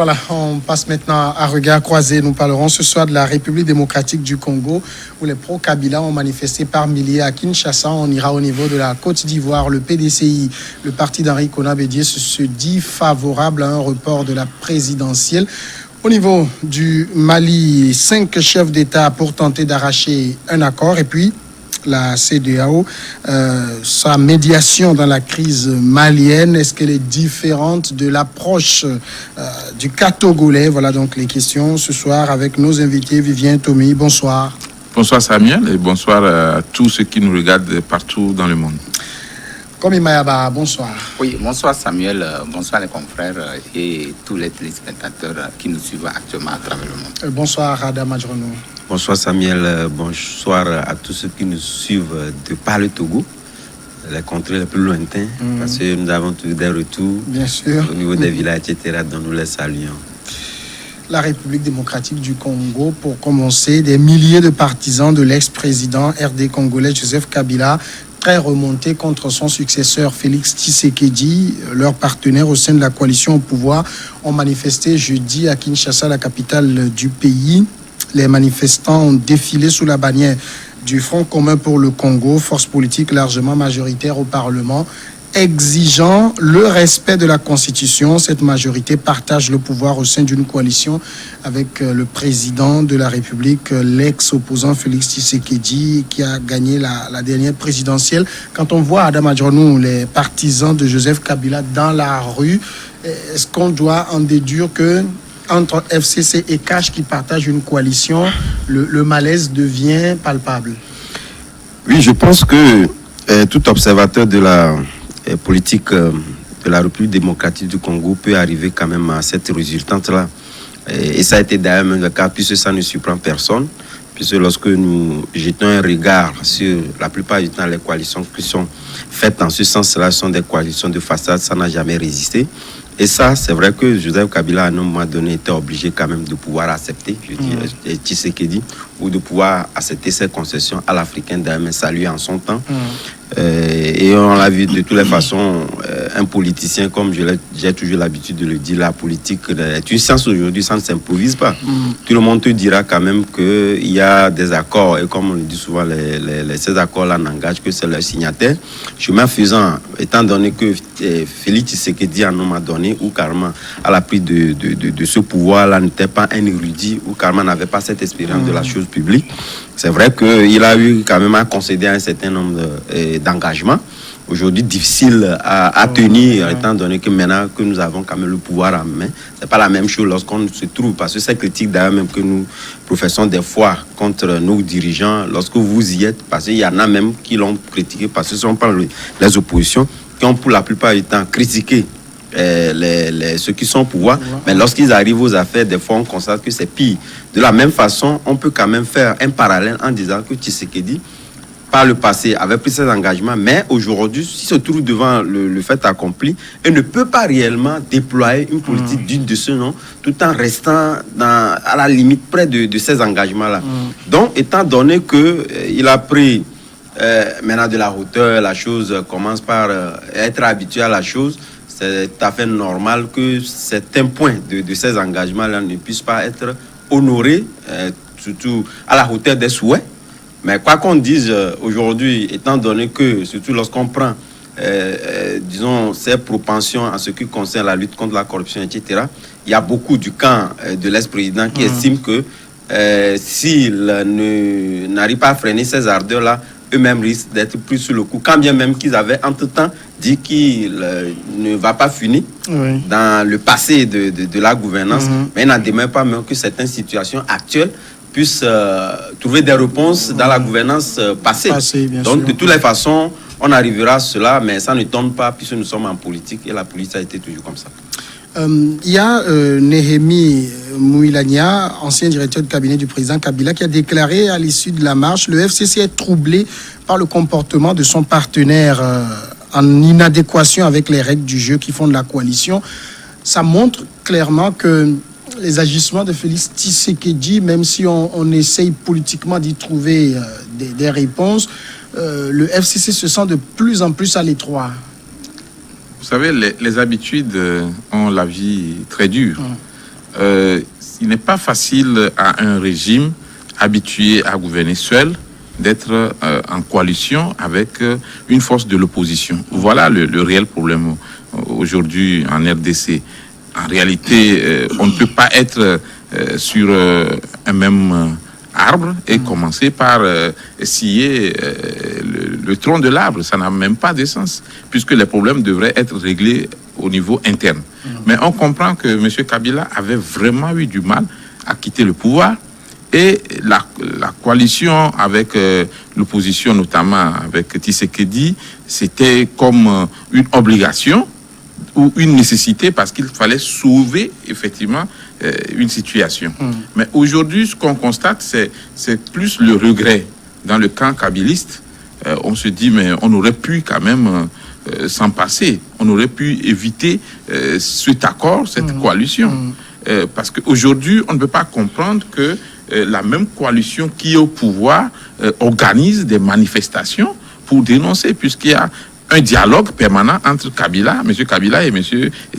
Voilà, on passe maintenant à regard croisé. Nous parlerons ce soir de la République démocratique du Congo, où les pro-Kabila ont manifesté par milliers à Kinshasa. On ira au niveau de la Côte d'Ivoire. Le PDCI, le parti d'Henri Konan Bédié, se dit favorable à un report de la présidentielle. Au niveau du Mali, 5 chefs d'État pour tenter d'arracher un accord. Et puis, la CEDEAO, sa médiation dans la crise malienne, est-ce qu'elle est différente de l'approche du cas togolais? Voilà donc les questions ce soir avec nos invités. Vivien Tomi, bonsoir. Bonsoir Samuel et bonsoir à tous ceux qui nous regardent partout dans le monde. Komi Mayaba, bonsoir. Oui, bonsoir Samuel, bonsoir les confrères et tous les téléspectateurs qui nous suivent actuellement à travers le monde. Bonsoir Adam Majrono. Bonsoir Samuel, bonsoir à tous ceux qui nous suivent de par le Togo, les contrées les plus lointains, parce que nous avons tous des retours. Bien sûr. Au niveau des villages, etc., dont nous les saluons. La République démocratique du Congo, pour commencer, des milliers de partisans de l'ex-président RD congolais Joseph Kabila, très remontés contre son successeur Félix Tshisekedi. Leurs partenaires au sein de la coalition au pouvoir ont manifesté jeudi à Kinshasa, la capitale du pays. Les manifestants ont défilé sous la bannière du Front commun pour le Congo, force politique largement majoritaire au Parlement, exigeant le respect de la Constitution. Cette majorité partage le pouvoir au sein d'une coalition avec le président de la République, l'ex-opposant Félix Tshisekedi, qui a gagné la dernière présidentielle. Quand on voit, Adam Adjonou, les partisans de Joseph Kabila dans la rue, est-ce qu'on doit en déduire que entre FCC et Cash qui partagent une coalition, le malaise devient palpable? Oui, je pense que tout observateur de la politique de la République démocratique du Congo peut arriver quand même à cette résultante-là. Et ça a été d'ailleurs même le cas, puisque ça ne surprend personne, puisque lorsque nous jetons un regard sur la plupart du temps les coalitions qui sont faites en ce sens-là sont des coalitions de façade, ça n'a jamais résisté. Et ça, c'est vrai que Joseph Kabila, à un moment donné, était obligé quand même de pouvoir accepter, je dis, Tshisekedi, ou de pouvoir accepter ces concessions à l'Africain, d'ailleurs, saluer en son temps. Et on l'a vu de toutes les façons, un politicien, comme j'ai toujours l'habitude de le dire, la politique est une science aujourd'hui, ça ne s'improvise pas. Tout le monde te dira quand même qu'il y a des accords, et comme on le dit souvent, ces accords-là n'engagent que c'est leur signataire. Chemin faisant, étant donné que Félix Tshisekedi, à un moment donné, ou carrément à la prise de ce pouvoir-là, n'était pas un érudit, ou carrément n'avait pas cette expérience de la chose publique, c'est vrai qu'il a eu quand même à concéder un certain nombre d'engagements. Aujourd'hui, difficile à tenir, étant donné que maintenant que nous avons quand même le pouvoir en main, c'est pas la même chose lorsqu'on se trouve, parce que c'est critique d'ailleurs même que nous professons des fois contre nos dirigeants, lorsque vous y êtes, parce qu'il y en a même qui l'ont critiqué, parce que ce sont pas les oppositions qui ont pour la plupart du temps critiqué ceux qui sont au pouvoir, mais lorsqu'ils arrivent aux affaires, des fois on constate que c'est pire. De la même façon, on peut quand même faire un parallèle en disant que Tshisekedi, par le passé, avait pris ses engagements, mais aujourd'hui, s'il se trouve devant le fait accompli, il ne peut pas réellement déployer une politique digne de ce nom, tout en restant à la limite près de ces engagements-là. Donc, étant donné qu'il a pris maintenant de la hauteur, la chose commence par être habitué à la chose, c'est tout à fait normal que certains points de ces engagements-là ne puissent pas être honorés, surtout à la hauteur des souhaits. Mais quoi qu'on dise aujourd'hui, étant donné que, surtout lorsqu'on prend, disons, ces propensions en ce qui concerne la lutte contre la corruption, etc., il y a beaucoup du camp de l'ex-président qui estime que s'il n'arrive pas à freiner ces ardeurs-là, eux-mêmes risquent d'être pris sur le coup, quand bien même qu'ils avaient entre-temps dit qu'il ne va pas finir dans le passé de la gouvernance, mais il n'en demeure pas même que certaines situations actuelles puissent trouver des réponses dans la gouvernance passée. Donc, de toutes les façons, on arrivera à cela, mais ça ne tombe pas puisque nous sommes en politique et la politique a été toujours comme ça. Il y a Néhémie Mouilania, ancien directeur de cabinet du président Kabila, qui a déclaré à l'issue de la marche: le FCC est troublé par le comportement de son partenaire en inadéquation avec les règles du jeu qui font de la coalition. Ça montre clairement que les agissements de Félix Tshisekedi, même si on essaye politiquement d'y trouver des réponses, le FCC se sent de plus en plus à l'étroit. Vous savez, les habitudes ont la vie très dure. il n'est pas facile à un régime habitué à gouverner seul d'être en coalition avec une force de l'opposition. Voilà le réel problème aujourd'hui en RDC. En réalité, on ne peut pas être sur un même arbre et commencer par scier le tronc de l'arbre. Ça n'a même pas de sens, puisque les problèmes devraient être réglés au niveau interne. Mais on comprend que M. Kabila avait vraiment eu du mal à quitter le pouvoir. Et la coalition avec l'opposition, notamment avec Tshisekedi, c'était comme une obligation ou une nécessité parce qu'il fallait sauver effectivement une situation. Mais aujourd'hui, ce qu'on constate, c'est plus le regret. Dans le camp kabiliste, on se dit, mais on aurait pu quand même s'en passer. On aurait pu éviter cet accord, cette coalition. Parce qu'aujourd'hui, on ne peut pas comprendre que la même coalition qui est au pouvoir organise des manifestations pour dénoncer, puisqu'il y a un dialogue permanent entre M. Kabila et M.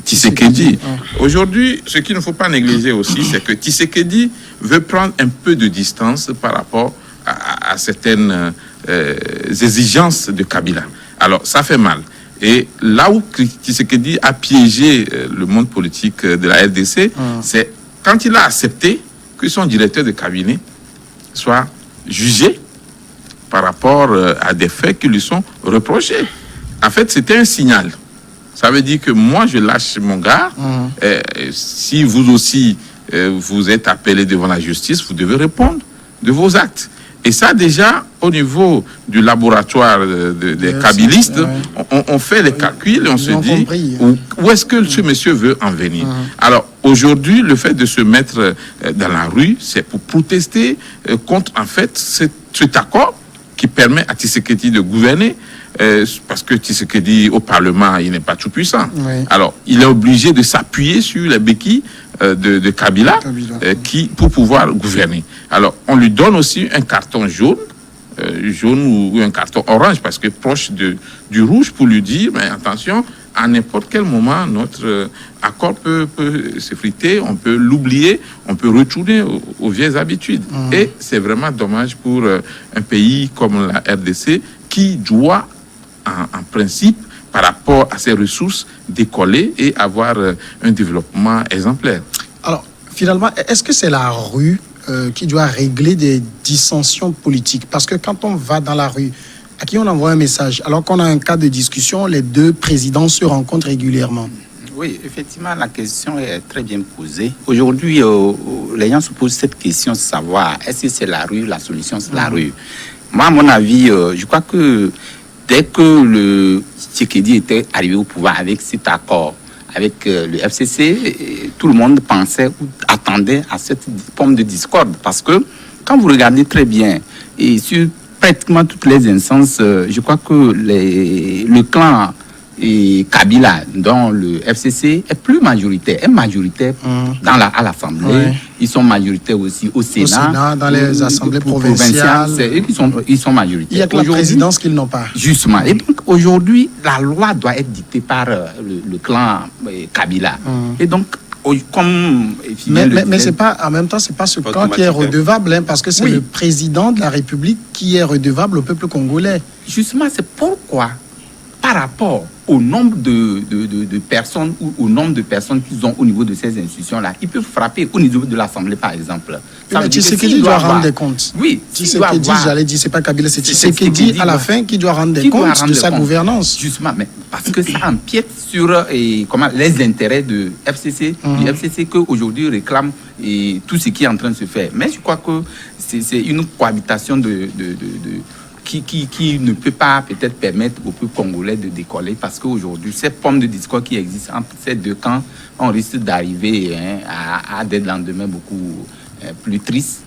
Tshisekedi. Aujourd'hui, ce qu'il ne faut pas négliger aussi, c'est que Tshisekedi veut prendre un peu de distance par rapport à certaines exigences de Kabila. Alors, ça fait mal. Et là où Tshisekedi a piégé le monde politique de la RDC, c'est quand il a accepté que son directeur de cabinet soit jugé par rapport à des faits qui lui sont reprochés. En fait, c'était un signal. Ça veut dire que moi, je lâche mon gars. Si vous aussi, vous êtes appelé devant la justice, vous devez répondre de vos actes. Et ça, déjà, au niveau du laboratoire des kabilistes, on fait les calculs et on se dit où est-ce que ce monsieur veut en venir. Alors, aujourd'hui, le fait de se mettre dans la rue, c'est pour protester contre, en fait, cet accord qui permet à Tshisekedi de gouverner, parce que Tshisekedi, au Parlement, il n'est pas tout puissant. Alors, il est obligé de s'appuyer sur les béquilles de Kabila, pour pouvoir gouverner. Alors, on lui donne aussi un carton jaune ou un carton orange, parce que proche du rouge, pour lui dire, mais attention, à n'importe quel moment, notre accord peut s'effriter, on peut l'oublier, on peut retourner aux vieilles habitudes. Et c'est vraiment dommage pour un pays comme la RDC, qui doit, en principe, par rapport à ses ressources, décoller et avoir un développement exemplaire. Alors, finalement, est-ce que c'est la rue qui doit régler des dissensions politiques? Parce que quand on va dans la rue, à qui on envoie un message? Alors qu'on a un cas de discussion, les deux présidents se rencontrent régulièrement. Oui, effectivement, la question est très bien posée. Aujourd'hui, les gens se posent cette question de savoir, est-ce que c'est la rue, la solution, c'est la rue? Moi, à mon avis, je crois que dès que le Tshisekedi était arrivé au pouvoir avec cet accord, avec le FCC, tout le monde pensait ou attendait à cette forme de discorde. Parce que quand vous regardez très bien, et sur pratiquement toutes les instances, je crois que le clan Kabila, dont le FCC est plus majoritaire, à l'Assemblée. Ils sont majoritaires aussi au Sénat. Dans les assemblées provinciales. Ils sont majoritaires. Il y a que la présidence qu'ils n'ont pas. Justement. Et donc, aujourd'hui, la loi doit être dictée par le clan Kabila. Et donc, comme... Mais c'est pas, en même temps, c'est pas ce camp qui est redevable, hein, parce que c'est le président de la République qui est redevable au peuple congolais. Justement, c'est pourquoi, par rapport au nombre de personnes ou au nombre de personnes qu'ils ont au niveau de ces institutions-là, ils peuvent frapper au niveau de l'Assemblée, par exemple. Mais Tshisekedi doit rendre des comptes. Oui, Tshisekedi, j'allais dire, c'est pas Kabila, c'est Tshisekedi à la fin qui doit rendre des comptes de sa gouvernance. Justement, mais parce que ça empiète sur les intérêts de FCC, du FCC qu'aujourd'hui réclame tout ce qui est en train de se faire. Mais je crois que c'est une cohabitation qui ne peut pas peut-être permettre au peuple congolais de décoller, parce qu'aujourd'hui, ces formes de discours qui existent entre ces deux camps, on risque d'arriver à des lendemains beaucoup plus tristes.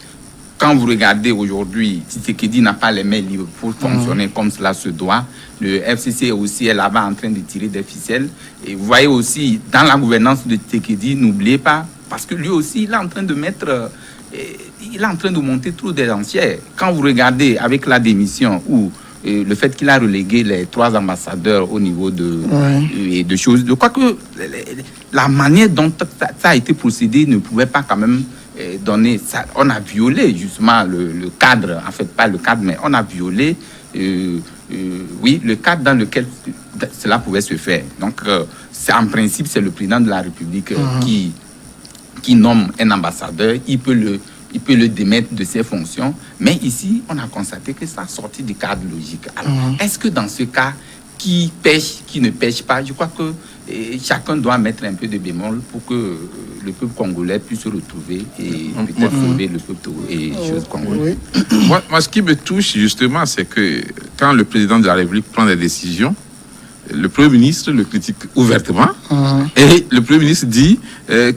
Quand vous regardez aujourd'hui, Tshisekedi n'a pas les mains libres pour fonctionner comme cela se doit. Le FCC aussi est là-bas en train de tirer des ficelles. Et vous voyez aussi, dans la gouvernance de Tshisekedi, n'oubliez pas, parce que lui aussi, il est en train de mettre... il est en train de monter trop des lancières. Quand vous regardez avec la démission ou le fait qu'il a relégué les 3 ambassadeurs au niveau de choses. Je crois que la manière dont ça a été procédé ne pouvait pas quand même donner ça. On a violé justement le cadre, en fait pas le cadre, mais on a violé le cadre dans lequel cela pouvait se faire. Donc en principe c'est le président de la République qui nomme un ambassadeur. Il peut le démettre de ses fonctions, mais ici on a constaté que ça a sorti du cadre logique. Alors est-ce que dans ce cas, qui pêche, qui ne pêche pas, je crois que chacun doit mettre un peu de bémol pour que le peuple congolais puisse se retrouver et peut-être sauver le peuple et les choses congolaises. Moi, ce qui me touche justement, c'est que quand le président de la République prend des décisions, le Premier ministre le critique ouvertement et le Premier ministre dit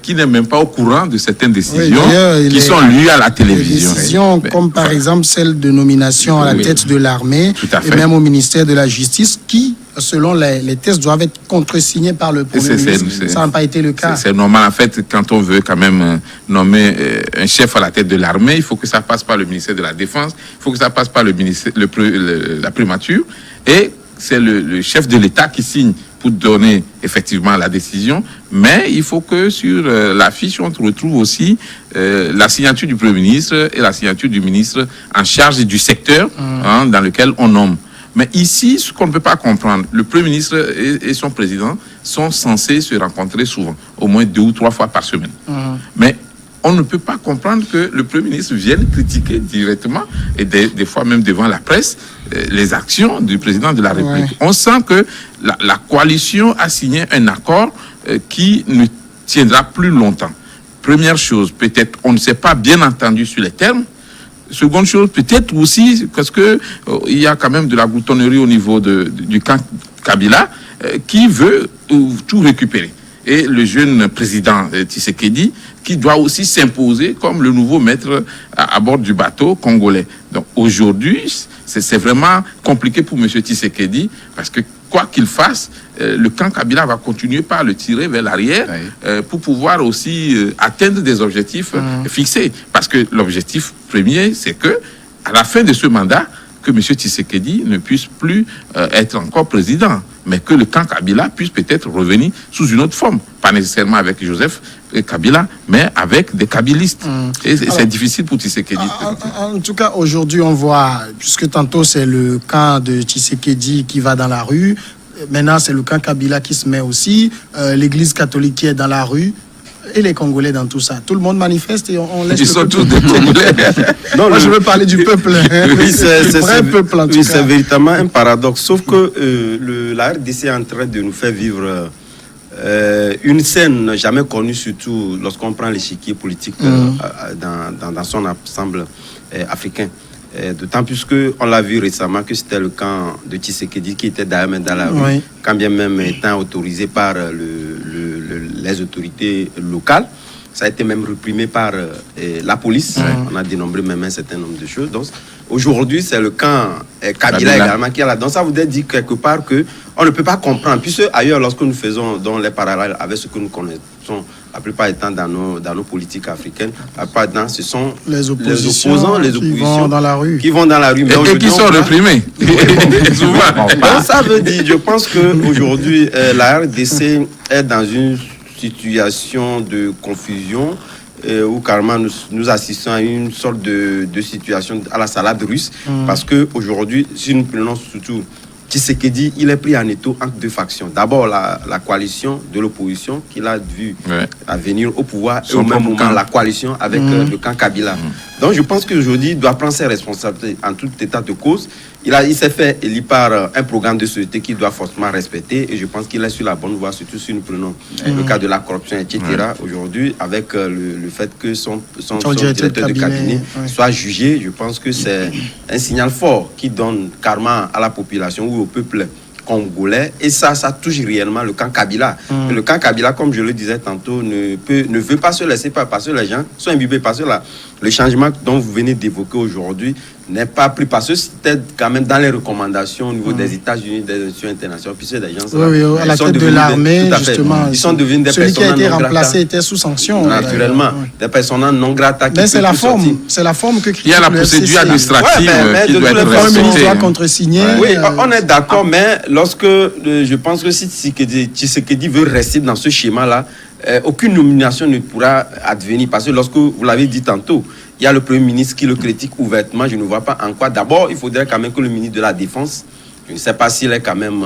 qu'il n'est même pas au courant de certaines décisions qui sont lues à la télévision. Des décisions comme par exemple celle de nomination à la tête de l'armée et même au ministère de la Justice qui, selon les tests, doivent être contresignés par le Premier ministre. Ça n'a pas été le cas. C'est normal en fait quand on veut quand même nommer un chef à la tête de l'armée, il faut que ça passe par le ministère de la Défense, il faut que ça passe par le ministère, la primature et c'est le chef de l'État qui signe pour donner effectivement la décision, mais il faut que sur la fiche, on retrouve aussi la signature du Premier ministre et la signature du ministre en charge du secteur dans lequel on nomme. Mais ici, ce qu'on ne peut pas comprendre, le Premier ministre et son président sont censés se rencontrer souvent, au moins 2 ou 3 fois par semaine. Mais on ne peut pas comprendre que le Premier ministre vienne critiquer directement, et des fois même devant la presse, les actions du président de la République. On sent que la coalition a signé un accord qui ne tiendra plus longtemps. Première chose, peut-être on ne s'est pas bien entendu sur les termes. Seconde chose, peut-être aussi parce que il y a quand même de la gloutonnerie au niveau du camp Kabila qui veut tout récupérer. Et le jeune président Tshisekedi qui doit aussi s'imposer comme le nouveau maître à bord du bateau congolais. Donc aujourd'hui, c'est vraiment compliqué pour M. Tshisekedi parce que quoi qu'il fasse, le camp Kabila va continuer par le tirer vers l'arrière pour pouvoir aussi atteindre des objectifs fixés. Parce que l'objectif premier, c'est que à la fin de ce mandat, que M. Tshisekedi ne puisse plus être encore président, mais que le camp Kabila puisse peut-être revenir sous une autre forme, pas nécessairement avec Joseph Kabila, mais avec des kabilistes. Et c'est difficile pour Tshisekedi. En tout cas, aujourd'hui, on voit, puisque tantôt c'est le camp de Tshisekedi qui va dans la rue, maintenant c'est le camp Kabila qui se met aussi, l'église catholique qui est dans la rue, et les Congolais dans tout ça. Tout le monde manifeste et on laisse. Ils sont tous des Congolais. Non, moi, je veux parler du peuple. Oui, c'est vrai peuple en tout cas. C'est véritablement un paradoxe. Sauf que la RDC est en train de nous faire vivre une scène jamais connue, surtout lorsqu'on prend l'échiquier politique dans son ensemble africain. D'autant plus qu'on l'a vu récemment que c'était le camp de Tshisekedi qui était d'ailleurs dans la rue, quand bien même étant autorisé par les autorités locales. Ça a été même réprimé par la police. On a dénombré même un certain nombre de choses. Donc aujourd'hui, c'est le camp Kabila également qui est là. Donc ça voudrait dire quelque part qu'on ne peut pas comprendre. Puisque ailleurs, lorsque nous faisons dans les parallèles avec ce que nous connaissons, la plupart du temps dans nos politiques africaines, la plupart du temps, ce sont les opposants qui vont dans la rue. Qui vont dans la rue. Et qui sont réprimés. Donc ça veut dire, je pense qu'aujourd'hui, la RDC est dans une situation de confusion où carrément nous assistons à une sorte de situation à la salade russe parce qu'aujourd'hui, si nous prenons surtout Tshisekedi, il est pris en étau entre 2 factions. D'abord, la coalition de l'opposition qu'il a vu à venir au pouvoir et au même moment la coalition avec le camp Kabila. Donc je pense qu'aujourd'hui, il doit prendre ses responsabilités en tout état de cause. Il s'est fait élire par un programme de société qu'il doit forcément respecter et je pense qu'il est sur la bonne voie, surtout si nous prenons le cas de la corruption, etc. Aujourd'hui, avec le fait que son directeur de cabinet soit jugé, je pense que c'est un signal fort qui donne carrément à la population ou au peuple congolais, et ça touche réellement le camp Kabila. Le camp Kabila, comme je le disais tantôt, ne veut pas se laisser faire parce que les gens sont imbibés parce que le changement dont vous venez d'évoquer aujourd'hui n'est pas pris, parce que c'était quand même dans les recommandations au niveau des États-Unis, des institutions internationales, puis c'est des gens à la tête de l'armée, justement. Ils sont devenus des celui qui a personnes été non remplacé grata. était sous sanction. Naturellement, des personnes non grata. Mais c'est la forme que il y a la procédure administrative qui doit être respectée. Le ministre doit respectée. contresigner. Oui, on est d'accord, mais lorsque je pense que si Tshisekedi veut rester dans ce schéma-là, aucune nomination ne pourra advenir, parce que lorsque vous l'avez dit tantôt, il y a le Premier ministre qui le critique ouvertement. Je ne vois pas en quoi. D'abord, il faudrait quand même que le ministre de la Défense, je ne sais pas s'il est quand même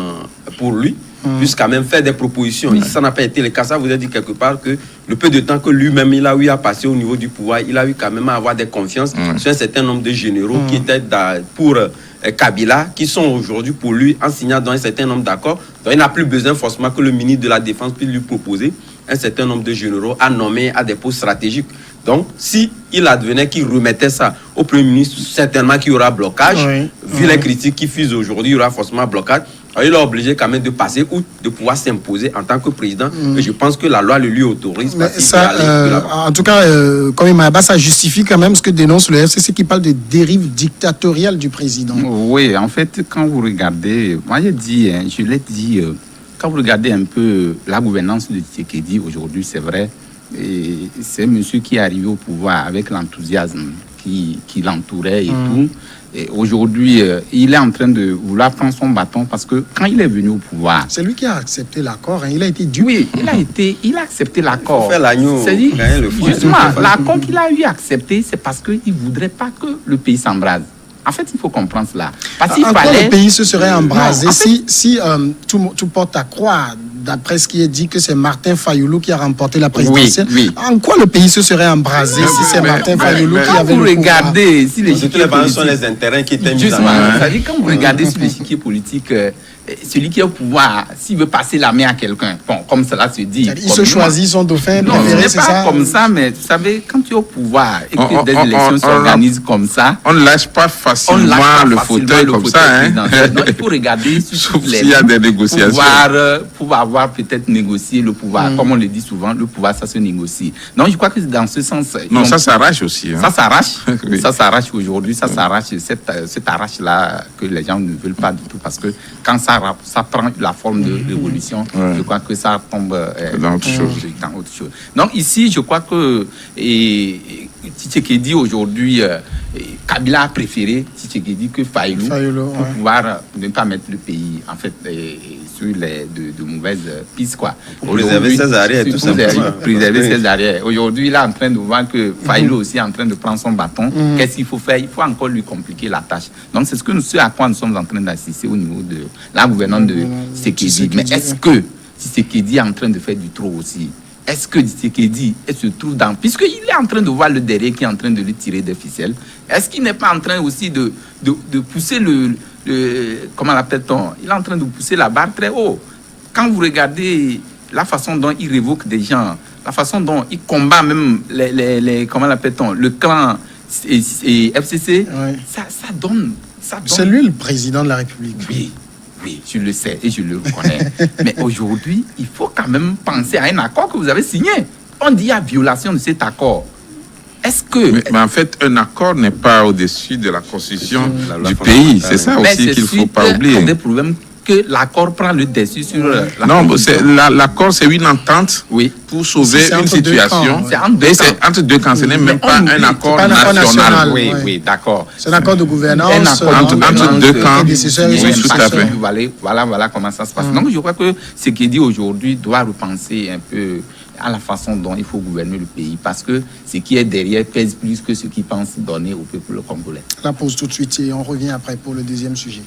pour lui, puisse quand même faire des propositions. Ici, ça n'a pas été le cas. Ça vous a dit quelque part que le peu de temps que lui-même il a eu à passer au niveau du pouvoir, il a eu quand même à avoir des confiances sur un certain nombre de généraux qui étaient pour Kabila, qui sont aujourd'hui pour lui en signant dans un certain nombre d'accords. Donc il n'a plus besoin forcément que le ministre de la Défense puisse lui proposer un certain nombre de généraux à nommer à des postes stratégiques. Donc, si il advenait qu'il remettait ça au Premier ministre, certainement qu'il y aura blocage. Vu les critiques qui fusent aujourd'hui, il y aura forcément blocage. Alors, il est obligé quand même de passer ou de pouvoir s'imposer en tant que président. Et je pense que la loi le lui autorise. En tout cas, comme Mayaba, ça justifie quand même ce que dénonce le FCC qui parle de dérive dictatoriale du président. Oui, en fait, quand vous regardez, moi je l'ai dit, quand vous regardez un peu la gouvernance de Tshisekedi aujourd'hui, c'est vrai, et c'est un monsieur qui est arrivé au pouvoir avec l'enthousiasme qui l'entourait et tout. Et aujourd'hui, il est en train de vouloir prendre son bâton parce que quand il est venu au pouvoir... C'est lui qui a accepté l'accord, il a été dû. Oui, il a accepté l'accord. Il faut faire l'agneau. Justement, l'accord qu'il a eu accepté, c'est parce qu'il ne voudrait pas que le pays s'embrase. En fait, il faut comprendre cela. Parce qu'il fallait... le pays se serait embrasé si tout porte à croire, d'après ce qui est dit, que c'est Martin Fayulu qui a remporté la présidentielle. En quoi le pays se serait embrasé si c'est Martin Fayulu qui avait le pouvoir? Si les sont les intérêts qui étaient mis en œuvre. Quand vous regardez sur l'échiquier politique, celui qui est au pouvoir, s'il veut passer la main à quelqu'un, bon, comme cela se dit... Il se choisit son dauphin. Non, ce n'est pas comme ça, mais vous savez, quand tu es au pouvoir et que des élections s'organisent comme ça... On ne lâche pas facilement le fauteuil comme ça. Non, il faut regarder sur s'il y a des négociations. Pour avoir peut-être négocié le pouvoir. Comme on le dit souvent, le pouvoir, ça se négocie. Donc, je crois que dans ce sens... Non, ça s'arrache aussi. Ça s'arrache. Ça s'arrache aujourd'hui. Ça s'arrache. Cette arrache-là que les gens ne veulent pas du tout parce que quand ça prend la forme de révolution, je crois que ça tombe dans autre chose. Donc ici, je crois que Tshisekedi aujourd'hui, Kabila a préféré Tshisekedi que Fayulu pour pouvoir ne pas mettre le pays en fait sur de mauvaises pistes quoi. Pour préserver ses arrières tout simplement. Préserver ses arrières. Aujourd'hui, il est en train de voir que Fayulu aussi est en train de prendre son bâton. Qu'est-ce qu'il faut faire? Il faut encore lui compliquer la tâche. Donc c'est ce à quoi nous sommes en train d'assister au niveau de la gouvernance de Tshisekedi. Mais est-ce que Tshisekedi est en train de faire du trop aussi? Est-ce que Tshisekedi se trouve dans... Puisqu'il est en train de voir le derrière qui est en train de lui tirer des ficelles, est-ce qu'il n'est pas en train aussi de pousser comment l'appelle-t-on? Il est en train de pousser la barre très haut. Quand vous regardez la façon dont il révoque des gens, la façon dont il combat même comment l'appelle-t-on? Le clan et FCC, ça donne... C'est lui le président de la République. Oui, je le sais et je le reconnais. Mais aujourd'hui, il faut quand même penser à un accord que vous avez signé. On dit qu'il y a violation de cet accord. Est-ce que... Mais en fait, un accord n'est pas au-dessus de la constitution du pays. C'est ça aussi qu'il ne faut pas oublier. Il y a des problèmes que l'accord prend le dessus sur la non, l'accord, c'est une entente pour sauver une situation. C'est entre deux camps. Ce n'est même pas un accord national. Oui, d'accord. C'est un accord de gouvernance. Un accord entre deux camps. Oui, tout à fait. Voilà comment ça se passe. Donc, je crois que ce qui est dit aujourd'hui doit repenser un peu à la façon dont il faut gouverner le pays, parce que ce qui est derrière pèse plus que ce qui pense donner au peuple congolais. La pause tout de suite et on revient après pour le deuxième sujet.